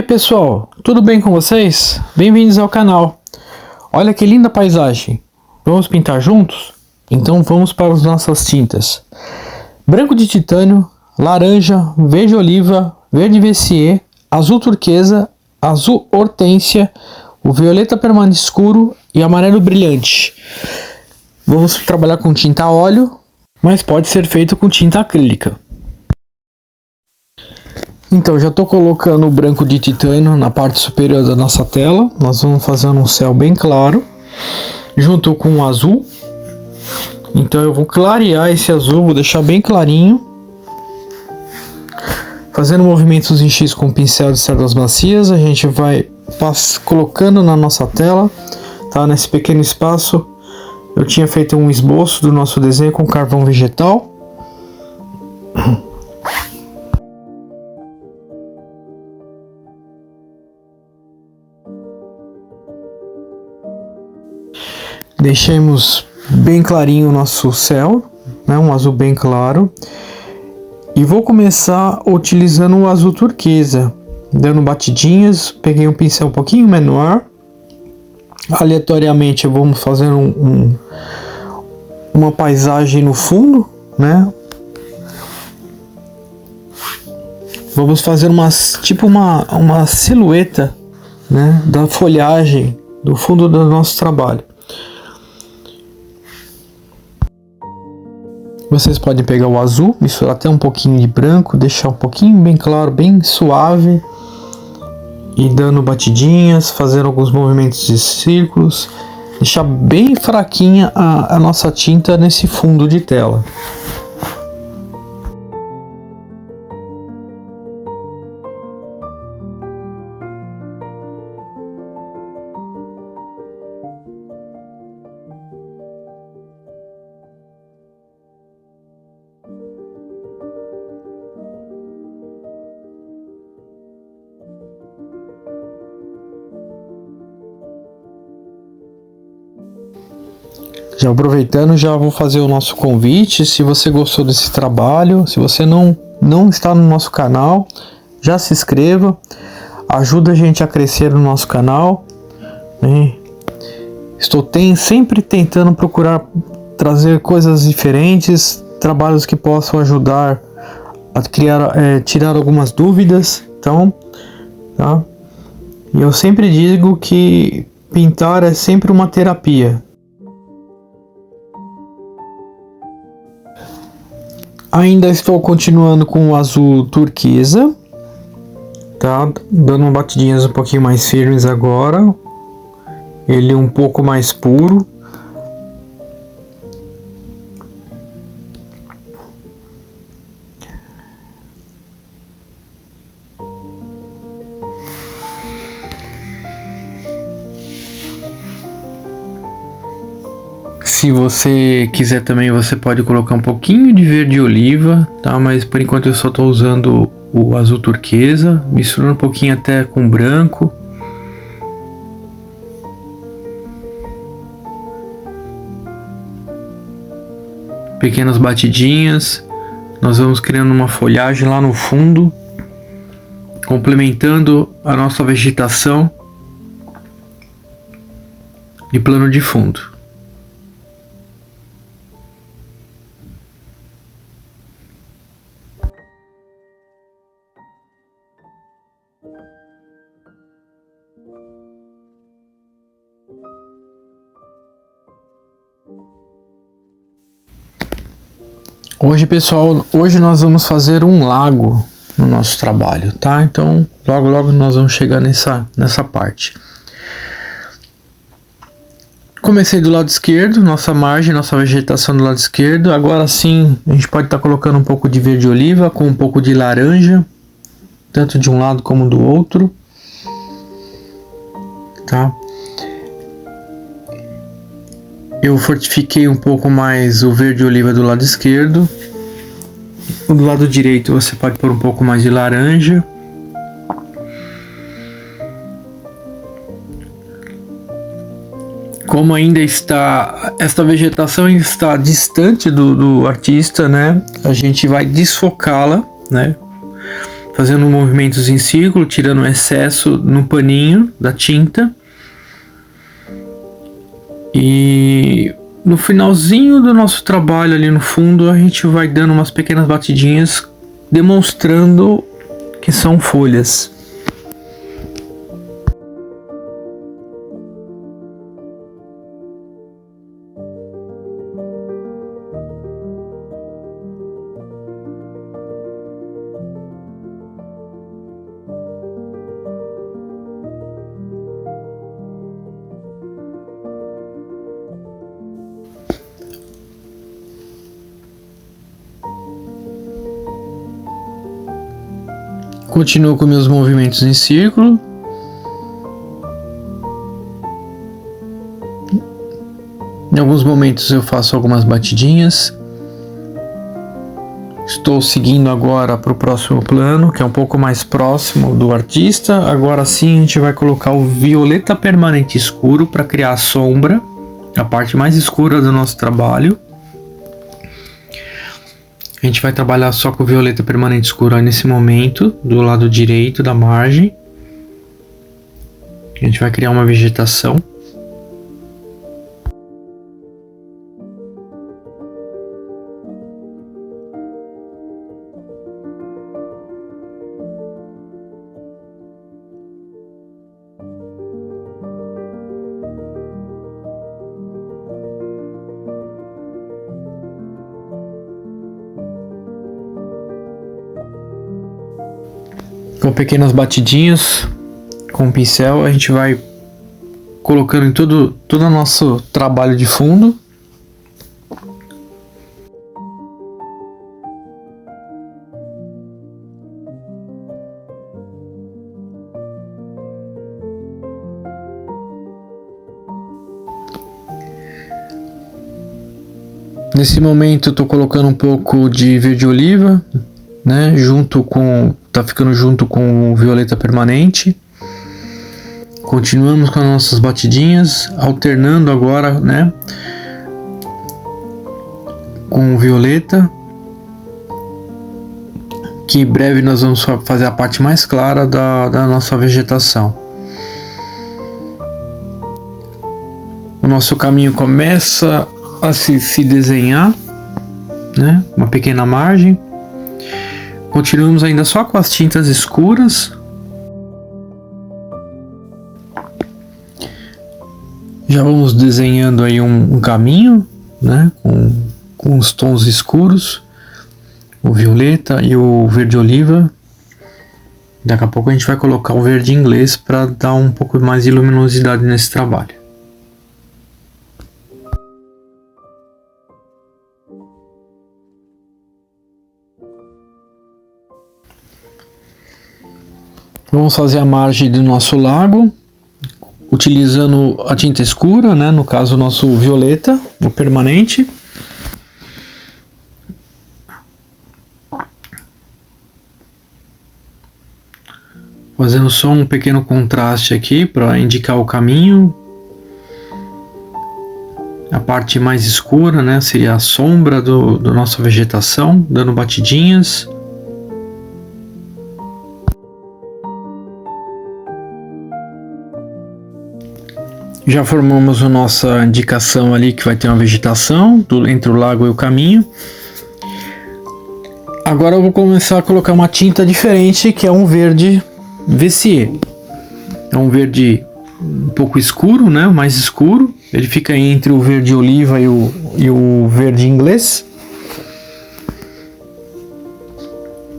pessoal, tudo bem com vocês? Bem-vindos ao canal. Olha que linda paisagem. Vamos pintar juntos? Então vamos para as nossas tintas. Branco de titânio, laranja, verde oliva, verde VCE, azul turquesa, azul hortênsia, o violeta permanente escuro e amarelo brilhante. Vamos trabalhar com tinta a óleo, mas pode ser feito com tinta acrílica. Então já estou colocando o branco de titânio na parte superior da nossa tela. Nós vamos fazendo um céu bem claro, junto com o azul. Então eu vou clarear esse azul, vou deixar bem clarinho, fazendo movimentos em X com o pincel de cerdas macias. A gente vai colocando na nossa tela, tá? Nesse pequeno espaço eu tinha feito um esboço do nosso desenho com carvão vegetal. Deixemos bem clarinho o nosso céu, né? Um azul bem claro. E vou começar utilizando o azul turquesa, dando batidinhas. Peguei um pincel um pouquinho menor. Aleatoriamente vamos fazer uma paisagem no fundo, né? Vamos fazer uma silhueta, né, da folhagem do fundo do nosso trabalho. Vocês podem pegar o azul, misturar até um pouquinho de branco, deixar um pouquinho bem claro, bem suave, e dando batidinhas, fazendo alguns movimentos de círculos, deixar bem fraquinha a nossa tinta nesse fundo de tela. Já aproveitando, já vou fazer o nosso convite. Se você gostou desse trabalho, se você não está no nosso canal, já se inscreva, ajuda a gente a crescer no nosso canal, né? Estou sempre tentando procurar trazer coisas diferentes, trabalhos que possam ajudar a tirar algumas dúvidas. Então, tá? E eu sempre digo que pintar é sempre uma terapia. Ainda estou continuando com o azul turquesa, tá? Dando batidinhas um pouquinho mais firmes agora. Ele um pouco mais puro. Se você quiser também, você pode colocar um pouquinho de verde oliva, tá? Mas por enquanto eu só estou usando o azul turquesa, misturando um pouquinho até com branco. Pequenas batidinhas. Nós vamos criando uma folhagem lá no fundo, complementando a nossa vegetação de plano de fundo. Hoje nós vamos fazer um lago no nosso trabalho, tá? Então logo nós vamos chegar nessa parte. Comecei do lado esquerdo, nossa margem, nossa vegetação do lado esquerdo. Agora sim a gente pode estar colocando um pouco de verde oliva com um pouco de laranja, tanto de um lado como do outro, tá? Eu fortifiquei um pouco mais o verde oliva do lado esquerdo. Do lado direito você pode pôr um pouco mais de laranja. Como ainda esta vegetação ainda está distante do artista, né? A gente vai desfocá-la, né? fazendo movimentos em círculo, tirando o excesso no paninho da tinta. E no finalzinho do nosso trabalho ali no fundo, a gente vai dando umas pequenas batidinhas, demonstrando que são folhas. Continuo com meus movimentos em círculo. Em alguns momentos eu faço algumas batidinhas. Estou seguindo agora para o próximo plano, que é um pouco mais próximo do artista. Agora sim a gente vai colocar o violeta permanente escuro para criar a sombra, a parte mais escura do nosso trabalho. A gente vai trabalhar só com o violeta permanente escuro aí nesse momento, do lado direito da margem. A gente vai criar uma vegetação. Com pequenas batidinhas com o pincel, a gente vai colocando em todo o nosso trabalho de fundo. Nesse momento eu tô colocando um pouco de verde oliva, né, tá ficando junto com o violeta permanente. Continuamos com as nossas batidinhas, alternando agora, né, com o violeta, que em breve nós vamos fazer a parte mais clara da nossa vegetação. O nosso caminho começa a se desenhar, né, uma pequena margem. Continuamos ainda só com as tintas escuras. Já vamos desenhando aí um caminho, né, com os tons escuros, o violeta e o verde oliva. Daqui a pouco a gente vai colocar o verde inglês para dar um pouco mais de luminosidade nesse trabalho. Vamos fazer a margem do nosso lago, utilizando a tinta escura, né? No caso o nosso violeta, o permanente. Fazendo só um pequeno contraste aqui para indicar o caminho. A parte mais escura, né? Seria a sombra da nossa vegetação, dando batidinhas. Já formamos a nossa indicação ali que vai ter uma vegetação entre o lago e o caminho. Agora eu vou começar a colocar uma tinta diferente, que é um verde Vessier. É um verde um pouco escuro, né? Mais escuro. Ele fica entre o verde oliva e o verde inglês.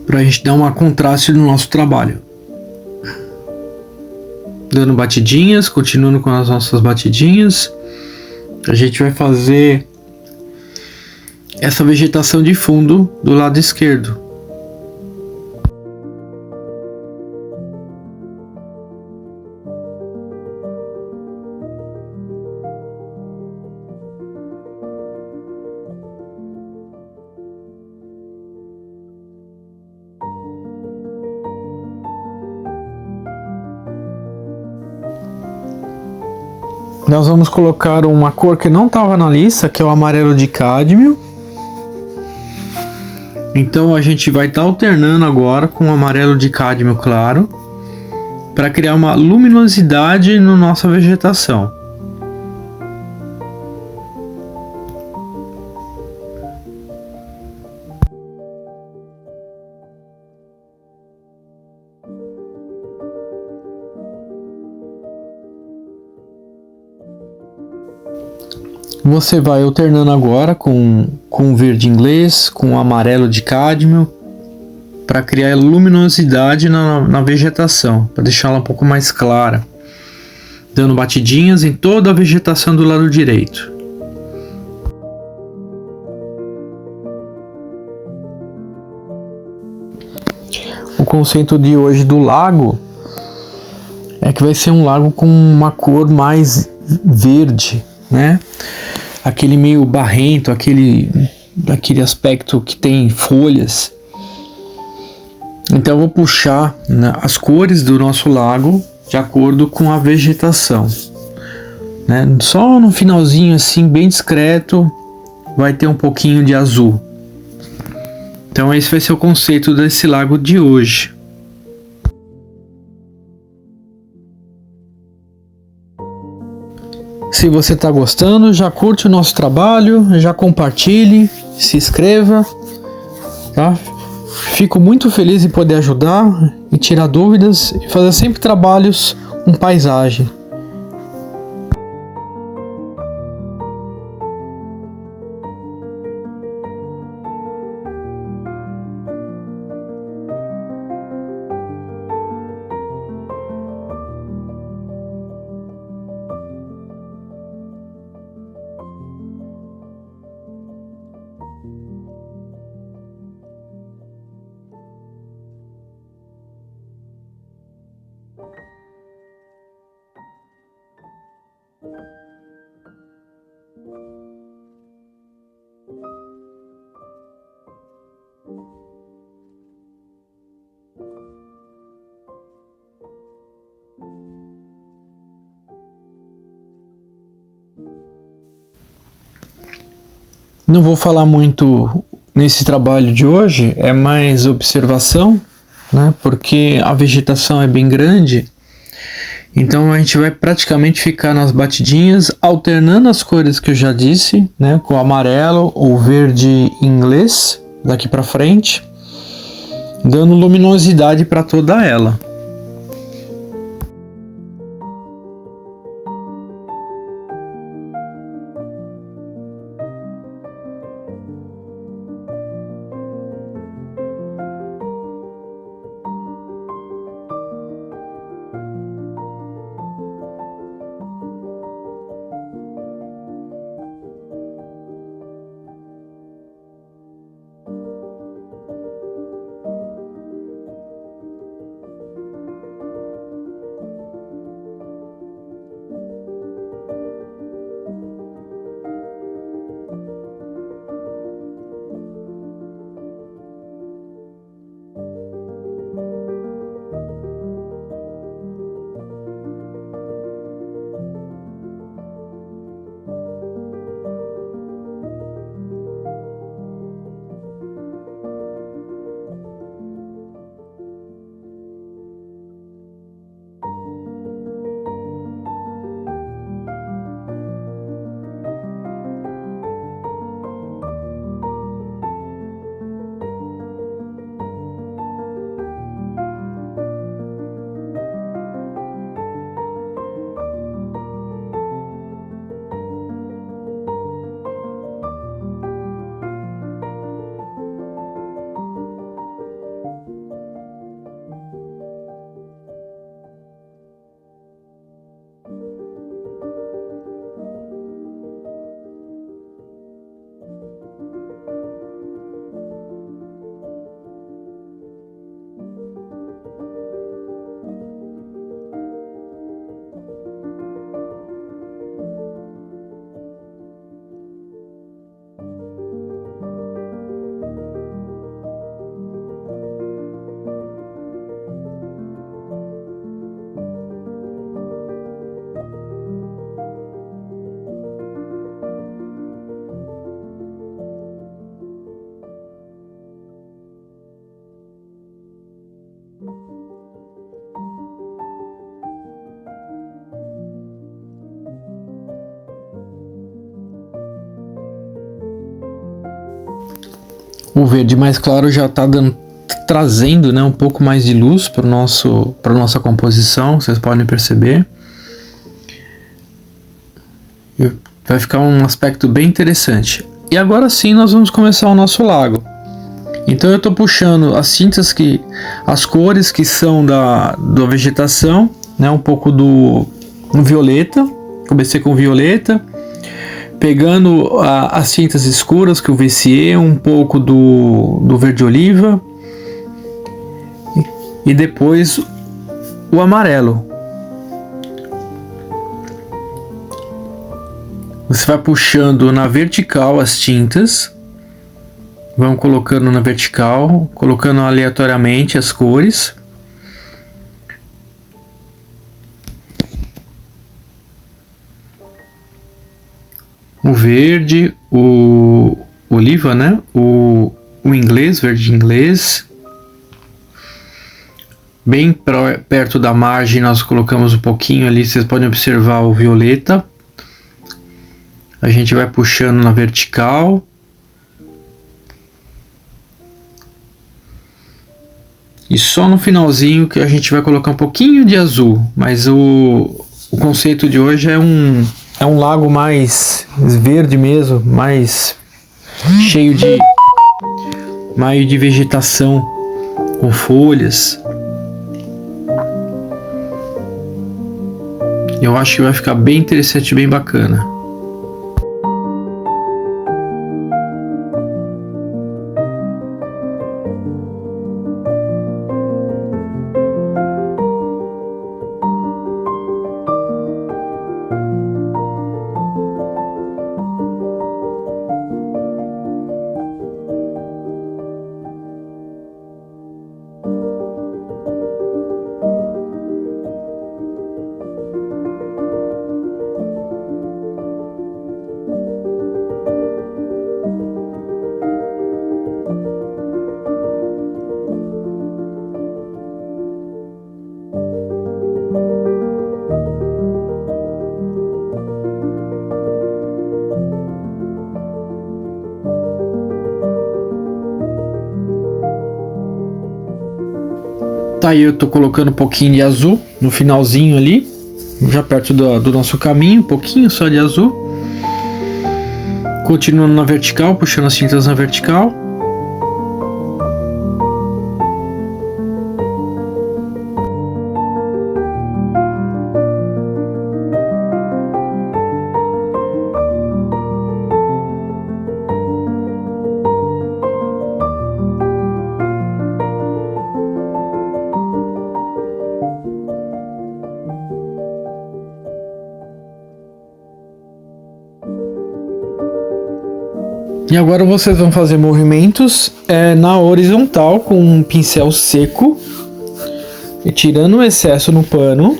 Para a gente dar um contraste no nosso trabalho. Dando batidinhas, continuando com as nossas batidinhas. A gente vai fazer essa vegetação de fundo do lado esquerdo. Nós vamos colocar uma cor que não estava na lista, que é o amarelo de cádmio. A Então a gente vai estar alternando agora com o amarelo de cádmio claro para criar uma luminosidade na nossa vegetação. Você vai alternando agora com o verde inglês, com o amarelo de cádmio, para criar luminosidade na vegetação, para deixá-la um pouco mais clara, dando batidinhas em toda a vegetação do lado direito. O conceito de hoje do lago é que vai ser um lago com uma cor mais verde, né? Aquele meio barrento, aquele aspecto que tem folhas. Então eu vou puxar, né, as cores do nosso lago de acordo com a vegetação, né? Só no finalzinho assim, bem discreto, vai ter um pouquinho de azul. Então esse vai ser o conceito desse lago de hoje. Se você está gostando, já curte o nosso trabalho, já compartilhe, se inscreva, tá? Fico muito feliz em poder ajudar e tirar dúvidas e fazer sempre trabalhos com paisagem. Não vou falar muito nesse trabalho de hoje, é mais observação, né? Porque a vegetação é bem grande, então a gente vai praticamente ficar nas batidinhas, alternando as cores que eu já disse, né? Com o amarelo ou verde inglês daqui para frente, dando luminosidade para toda ela. O verde mais claro já está trazendo, né, um pouco mais de luz para nossa composição, vocês podem perceber. Vai ficar um aspecto bem interessante. E agora sim nós vamos começar o nosso lago. Então eu estou puxando as cores que são da vegetação, né, um pouco do violeta. Comecei com violeta, pegando as tintas escuras que eu VCE, um pouco do verde oliva e depois o amarelo. Você vai puxando na vertical as tintas, vão colocando na vertical, colocando aleatoriamente as cores. O verde, o oliva, né? O inglês, verde inglês. Bem perto da margem nós colocamos um pouquinho ali, vocês podem observar o violeta. A gente vai puxando na vertical. E só no finalzinho que a gente vai colocar um pouquinho de azul. Mas o conceito de hoje é um lago mais verde mesmo, mais cheio de vegetação, com folhas. Eu acho que vai ficar bem interessante, bem bacana. Tá, aí eu tô colocando um pouquinho de azul no finalzinho ali, já perto do nosso caminho, um pouquinho só de azul. Continuando na vertical, puxando as tintas na vertical. E agora vocês vão fazer movimentos na horizontal com um pincel seco, e tirando o excesso no pano,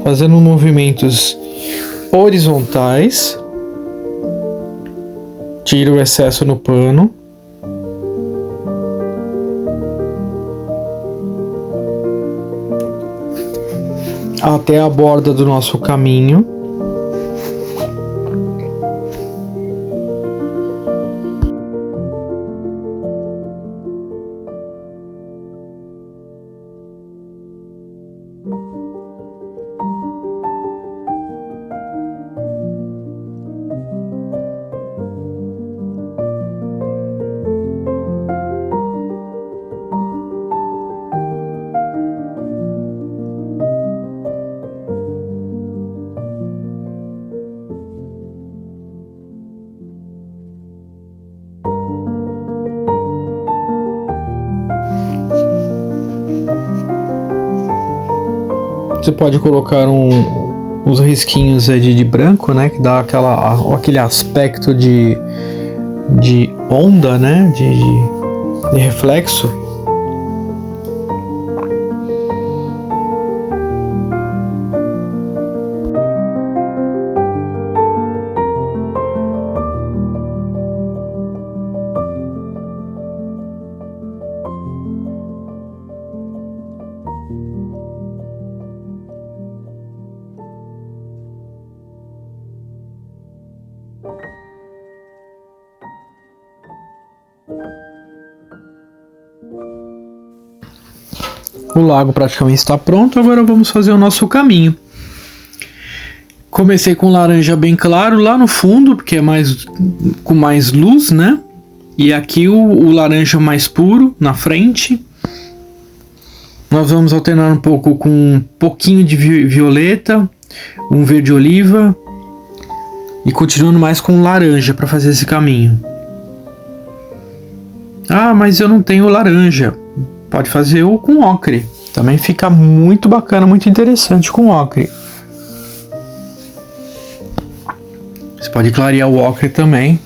fazendo movimentos horizontais, tira o excesso no pano. Até a borda do nosso caminho. Você pode colocar uns risquinhos de branco, né, que dá aquele aspecto de onda, né, de reflexo. O lago praticamente está pronto, agora vamos fazer o nosso caminho. Comecei com laranja bem claro lá no fundo, porque é com mais luz, né? E aqui o laranja mais puro na frente. Nós vamos alternar um pouco com um pouquinho de violeta, um verde oliva e continuando mais com laranja para fazer esse caminho. Ah, mas eu não tenho laranja. Pode fazer o com ocre. Também fica muito bacana, muito interessante com ocre. Você pode clarear o ocre também.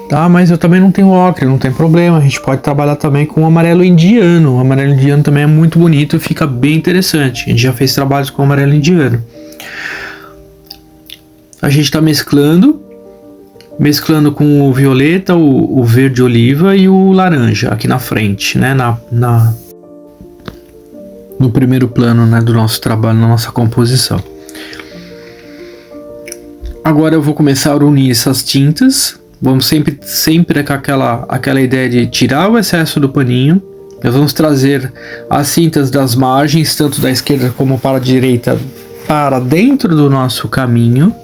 Tá, mas eu também não tenho ocre, não tem problema. A gente pode trabalhar também com o amarelo indiano. O amarelo indiano também é muito bonito e fica bem interessante. A gente já fez trabalhos com o amarelo indiano. A gente está mesclando com o violeta, o verde oliva e o laranja aqui na frente, né? No primeiro plano, né, do nosso trabalho, na nossa composição. Agora eu vou começar a unir essas tintas. Vamos sempre com aquela ideia de tirar o excesso do paninho. Nós vamos trazer as tintas das margens, tanto da esquerda como para a direita, para dentro do nosso caminho,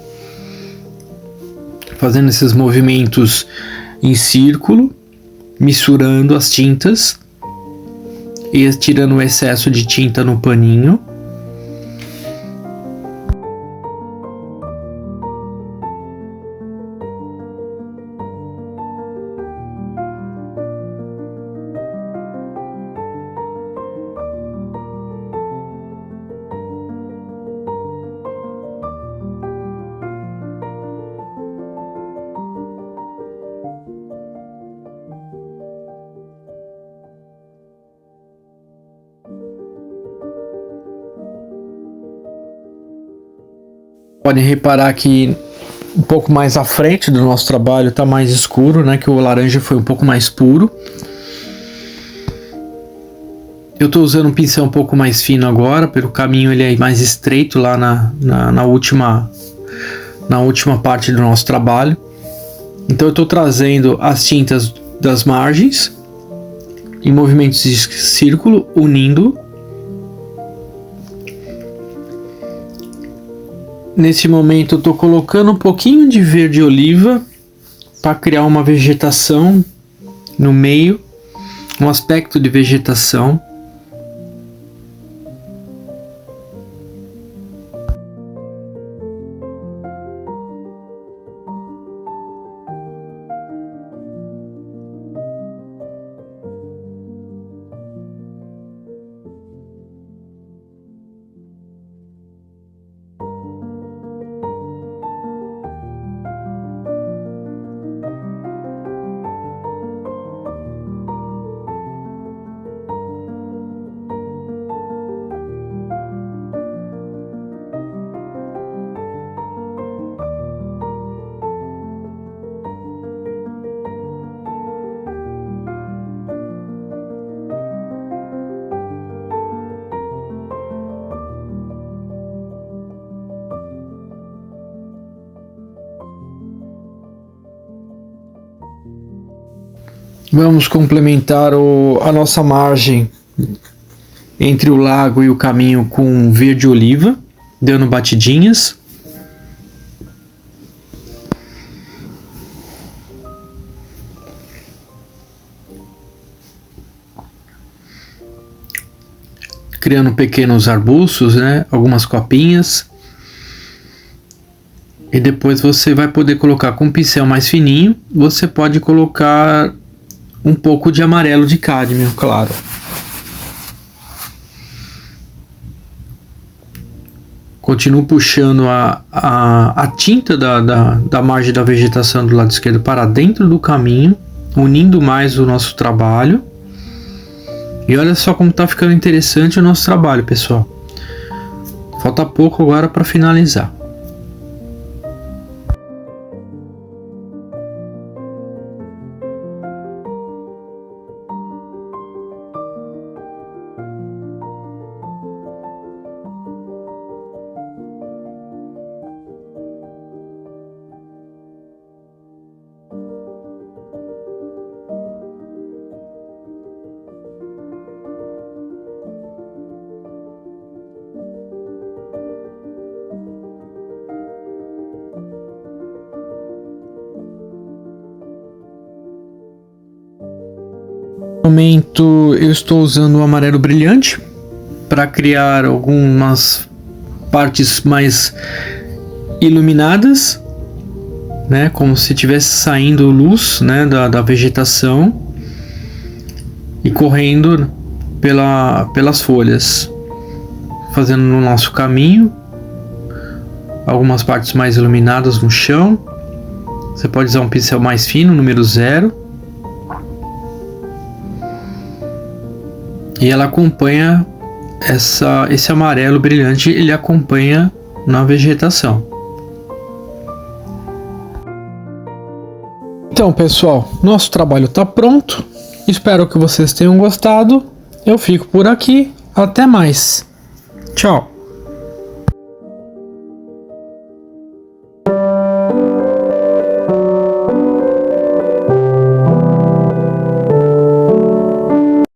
fazendo esses movimentos em círculo, misturando as tintas e tirando o excesso de tinta no paninho. Podem reparar que um pouco mais à frente do nosso trabalho está mais escuro, né? Que o laranja foi um pouco mais puro. Eu estou usando um pincel um pouco mais fino agora, pelo caminho ele é mais estreito lá na última parte do nosso trabalho. Então eu estou trazendo as tintas das margens em movimentos de círculo, unindo. Nesse momento eu estou colocando um pouquinho de verde oliva para criar uma vegetação no meio, um aspecto de vegetação. Vamos complementar a nossa margem entre o lago e o caminho com verde oliva, dando batidinhas. Criando pequenos arbustos, né? Algumas copinhas. E depois você vai poder colocar com um pincel mais fininho. Você pode colocar um pouco de amarelo de cádmio, claro. Continuo puxando a tinta da margem da vegetação do lado esquerdo para dentro do caminho, unindo mais o nosso trabalho. E olha só como está ficando interessante o nosso trabalho, pessoal. Falta pouco agora para finalizar. No momento eu estou usando o amarelo brilhante para criar algumas partes mais iluminadas, né, como se estivesse saindo luz, né, da vegetação e correndo pelas folhas, fazendo no nosso caminho algumas partes mais iluminadas no chão. Você pode usar um pincel mais fino, número 0, e ela acompanha esse amarelo brilhante, ele acompanha na vegetação. Então, pessoal, nosso trabalho está pronto. Espero que vocês tenham gostado. Eu fico por aqui. Até mais. Tchau.